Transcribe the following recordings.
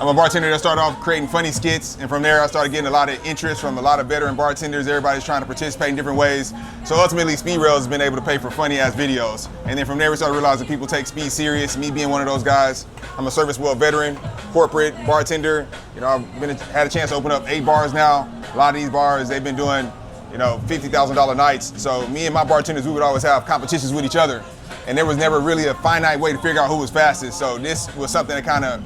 I'm a bartender that started off creating funny skits, and from there I started getting a lot of interest from a lot of veteran bartenders. Everybody's trying to participate in different ways. So ultimately, SpeedRailz has been able to pay for funny-ass videos. And then from there, we started realizing people take speed serious, me being one of those guys. I'm a service well veteran, corporate, bartender. You know, I've had a chance to open up 8 bars now. A lot of these bars, they've been doing, you know, $50,000 nights. So me and my bartenders, we would always have competitions with each other. And there was never really a finite way to figure out who was fastest. So this was something that kind of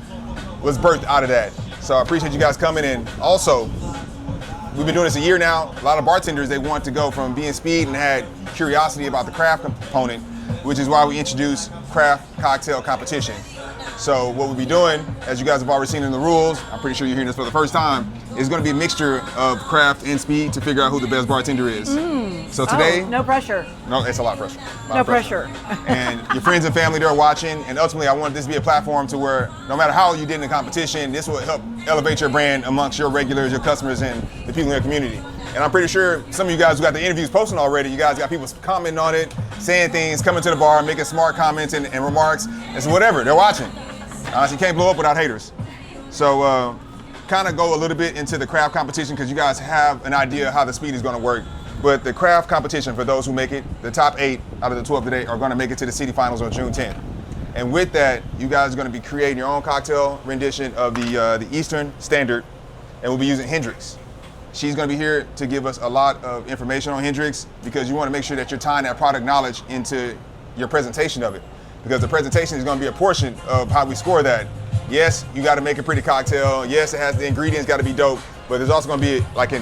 was birthed out of that. So I appreciate you guys coming in. Also, we've been doing this a year now. A lot of bartenders, they want to go from being speed and had curiosity about the craft component, which is why we introduced craft cocktail competition. So what we'll be doing, as you guys have already seen in the rules, I'm pretty sure you're hearing this for the first time, is going to be a mixture of craft and speed to figure out who the best bartender is. So today... no pressure. No, it's a lot of pressure. No pressure. And your friends and family, they're watching, and ultimately I want this to be a platform to where no matter how you did in the competition, this will help elevate your brand amongst your regulars, your customers, and the people in your community. And I'm pretty sure some of you guys who got the interviews posting already, you guys got people commenting on it, saying things, coming to the bar, making smart comments and remarks, and so whatever, they're watching. Honestly, you can't blow up without haters. So kind of go a little bit into the craft competition because you guys have an idea how the speed is going to work. But the craft competition, for those who make it, the top 8 out of the 12 today are going to make it to the city finals on June 10th. And with that, you guys are going to be creating your own cocktail rendition of the Eastern Standard, and we'll be using Hendrix. She's going to be here to give us a lot of information on Hendrix because you want to make sure that you're tying that product knowledge into your presentation of it. Because the presentation is going to be a portion of how we score that. Yes, you got to make a pretty cocktail. Yes, it has the ingredients got to be dope, but there's also going to be like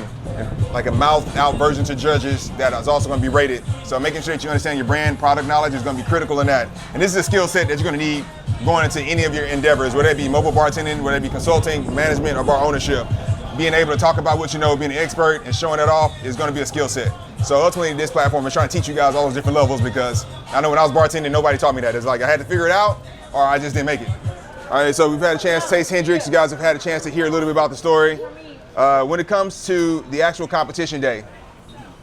a mouth-out version to judges that is also going to be rated. So making sure that you understand your brand, product knowledge is going to be critical in that. And this is a skill set that you're going to need going into any of your endeavors, whether it be mobile bartending, whether it be consulting, management, or bar ownership. Being able to talk about what you know, being an expert, and showing it off is going to be a skill set. So ultimately, this platform is trying to teach you guys all those different levels because I know when I was bartending, nobody taught me that. It's like I had to figure it out or I just didn't make it. All right, so we've had a chance to taste Hendrix. You guys have had a chance to hear a little bit about the story. When it comes to the actual competition day,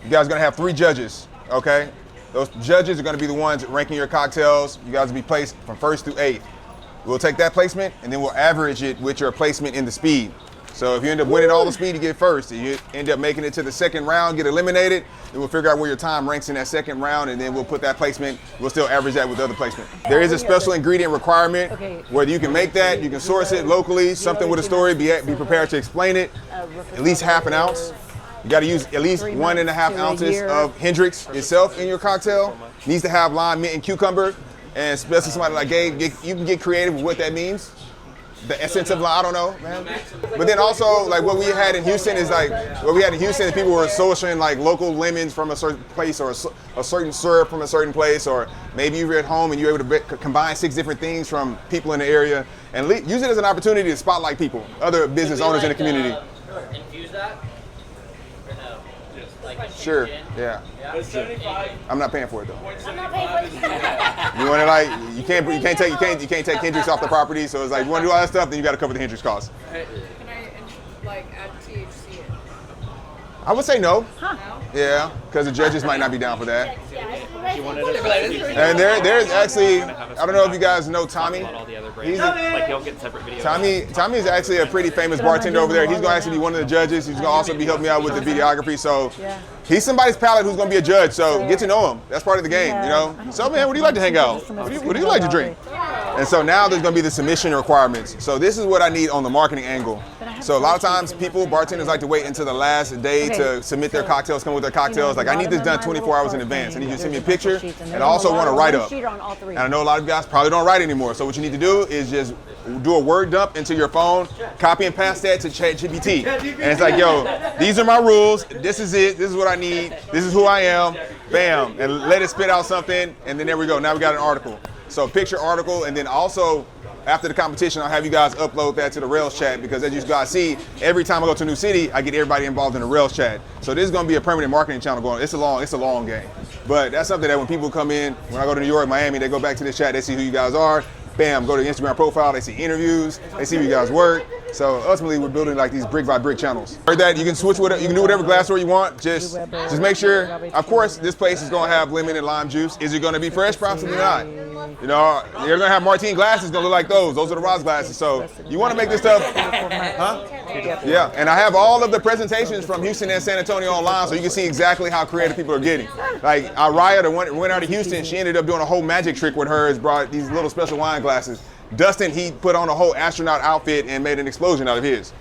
you guys are going to have 3 judges, okay? Those judges are going to be the ones ranking your cocktails. You guys will be placed from 1st through 8th. We'll take that placement and then we'll average it with your placement in the speed. So if you end up winning all the speed, you get first. If you end up making it to the 2nd round, get eliminated, then we'll figure out where your time ranks in that 2nd round, and then we'll put that placement, we'll still average that with the other placement. There is a special ingredient requirement, whether you can make that, you can source it locally, something with a story, be prepared to explain it, at least half an ounce. You gotta use at least 1.5 ounces of Hendrix itself in your cocktail. Needs to have lime, mint, and cucumber, and especially somebody like Gabe, you can get creative with what that means. The essence of lime, I don't know, man. But then also, like what we had in Houston is people were sourcing like local lemons from a certain place or a certain syrup from a certain place, or maybe you were at home and you were able to combine 6 different things from people in the area and use it as an opportunity to spotlight people, other business owners in the community. Infuse that? Or no? Sure, yeah. I'm not paying for it though. I'm not paying for it. You want to like you can't take Hendrix off the property, so it's like you want to do all that stuff, then you got to cover the Hendrix costs. Can I like add THC in? I would say no. Huh. Yeah, because the judges might not be down for that. You wanted it? And there's actually, I don't know if you guys know Tommy. He'll get separate videos. Tommy is actually a pretty famous bartender over there. He's going to actually be one of the judges. He's going to also be helping me out with the videography. So he's somebody's palate who's going to be a judge. So get to know him. That's part of the game, you know. So man, what do you like to hang out? What do you like to drink? And so now there's going to be the submission requirements. So this is what I need on the marketing angle. So a lot of times bartenders like to wait until the last day to submit their cocktails, come with their cocktails. Like I need this done 24 hours in advance. I need you to send me a picture, and I also want to write up. And I know a lot of you guys probably don't write anymore. So what you need to do is just do a word dump into your phone, copy and paste that to ChatGPT. And it's like, yo, these are my rules. This is it. This is what I need. This is who I am. Bam. And let it spit out something. And then there we go. Now we got an article. So picture article, and then also after the competition, I'll have you guys upload that to the Railz chat because as you guys see, every time I go to a new city, I get everybody involved in the Railz chat. So this is going to be a permanent marketing channel going. It's a long game. But that's something that when people come in, when I go to New York, Miami, they go back to this chat, they see who you guys are. Bam, go to the Instagram profile, they see interviews, they see who you guys work. So ultimately, we're building like these brick by brick channels. Heard that you can switch with it, you can do whatever glassware you want. Just make sure, of course, this place is going to have lemon and lime juice. Is it going to be fresh? Probably not. You know, you're gonna have Martine glasses gonna look like those. Those are the Ross glasses. So you want to make this stuff, huh? Yeah. And I have all of the presentations from Houston and San Antonio online, so you can see exactly how creative people are getting. Like Araya, the winner out of Houston, she ended up doing a whole magic trick with hers. Brought these little special wine glasses. Dustin, he put on a whole astronaut outfit and made an explosion out of his.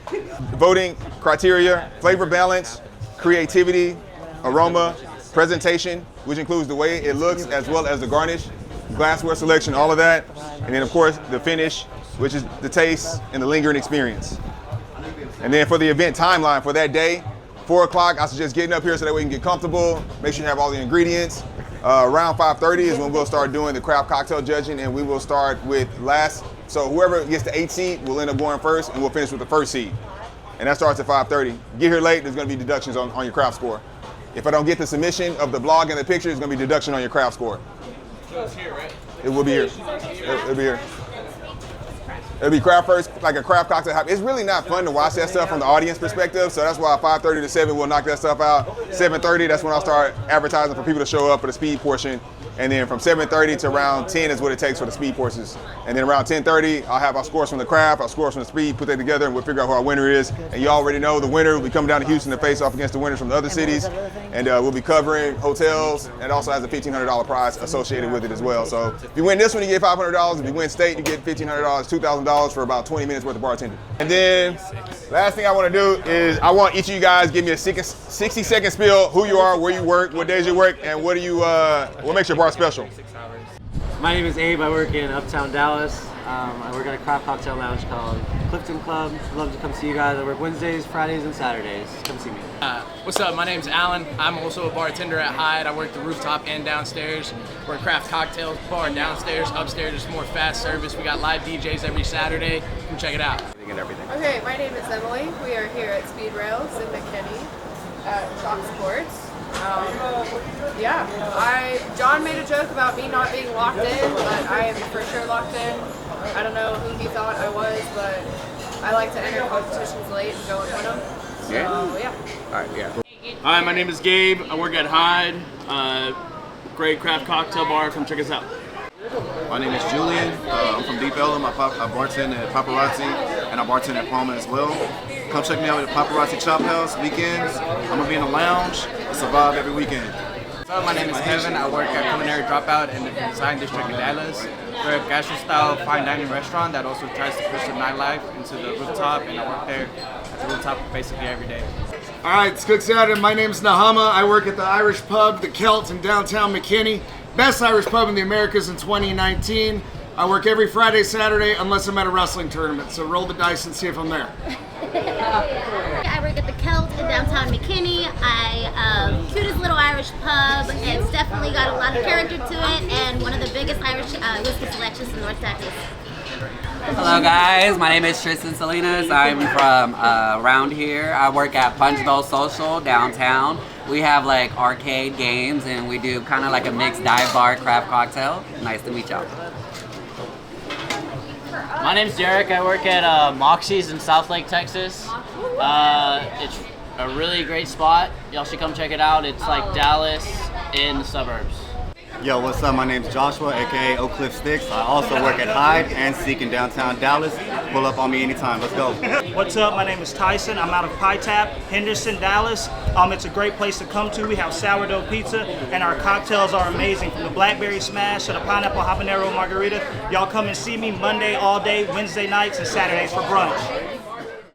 Voting criteria: flavor balance, creativity, aroma, presentation, which includes the way it looks as well as the garnish, glassware selection, all of that. And then of course the finish, which is the taste and the lingering experience. And then for the event timeline for that day, 4 o'clock, I suggest getting up here so that we can get comfortable, make sure you have all the ingredients. Around 5:30 is when we'll start doing the craft cocktail judging, and we will start with so whoever gets the 8th seed will end up going first, and we'll finish with the 1st seed. And that starts at 5:30. Get here late, there's gonna be deductions on your craft score. If I don't get the submission of the blog and the picture, it's gonna be deduction on your craft score. So it's here, right? It will be here. It'll be here. It'll be craft first, like a craft cocktail. It's really not fun to watch that stuff from the audience perspective, so that's why 5:30 to 7 we'll knock that stuff out. 7:30, that's when I'll start advertising for people to show up for the speed portion. And then from 7:30 to around 10 is what it takes for the speed courses. And then around 10:30, I'll have our scores from the craft, our scores from the speed, put that together, and we'll figure out who our winner is. And you already know the winner will be coming down to Houston to face off against the winners from the other cities. And we'll be covering hotels, and also has a $1,500 prize associated with it as well. So if you win this one, you get $500. If you win state, you get $1,500, $2,000 for about 20 minutes worth of bartending. And then last thing I want to do is I want each of you guys give me a 60-second spiel, who you are, where you work, what days you work, and what makes your bar special. My name is Abe. I work in Uptown Dallas. I work at a craft cocktail lounge called Clifton Club. I'd love to come see you guys. I work Wednesdays, Fridays, and Saturdays. Come see me. What's up? My name's Alan. I'm also a bartender at Hyde. I work the rooftop and downstairs. We're a craft cocktail bar downstairs. Upstairs is more fast service. We got live DJs every Saturday. Come check it out. Okay, my name is Emily. We are here at SpeedRailz in McKinney at Shock Sports. John made a joke about me not being locked in, but I am for sure locked in. I don't know who he thought I was, but I like to enter competitions late and go and win them. So, yeah. All right, yeah. Hi, my name is Gabe. I work at Hyde. Great craft cocktail bar. Come check us out. My name is Julian. I'm from Deep Ellum. I bartend at Paparazzi, and I bartend at Palma as well. Come check me out at Paparazzi Chop House weekends. I'm gonna be in the lounge. I survive every weekend. So my name is Kevin. I work at Culinary Dropout in the Design District in Dallas. We're a gastro-style fine dining restaurant that also tries to push the nightlife into the rooftop, and I work there at the rooftop basically every day. All right, it's Cook Saturday. My name's Nahama. I work at the Irish Pub, the Celt in downtown McKinney. Best Irish pub in the Americas in 2019. I work every Friday, Saturday, unless I'm at a wrestling tournament. So roll the dice and see if I'm there. I work at the Celt in downtown McKinney. Cutest little Irish pub. It's definitely got a lot of character to it, and one of the biggest Irish whiskey selections in North Texas. Hello guys, my name is Tristan Salinas. I'm from around here. I work at Punch Bowl Social downtown. We have like arcade games, and we do kind of like a mixed dive bar craft cocktail. Nice to meet y'all. My name's Derek. I work at Moxie's in Southlake, Texas. It's a really great spot. Y'all should come check it out. It's like Dallas in the suburbs. Yo, what's up? My name's Joshua, aka Oak Cliff Sticks. I also work at Hyde and Seek in downtown Dallas. Pull up on me anytime. Let's go. What's up? My name is Tyson. I'm out of Pie Tap, Henderson, Dallas. It's a great place to come to. We have sourdough pizza, and our cocktails are amazing. From the blackberry smash to the pineapple habanero margarita. Y'all come and see me Monday all day, Wednesday nights, and Saturdays for brunch.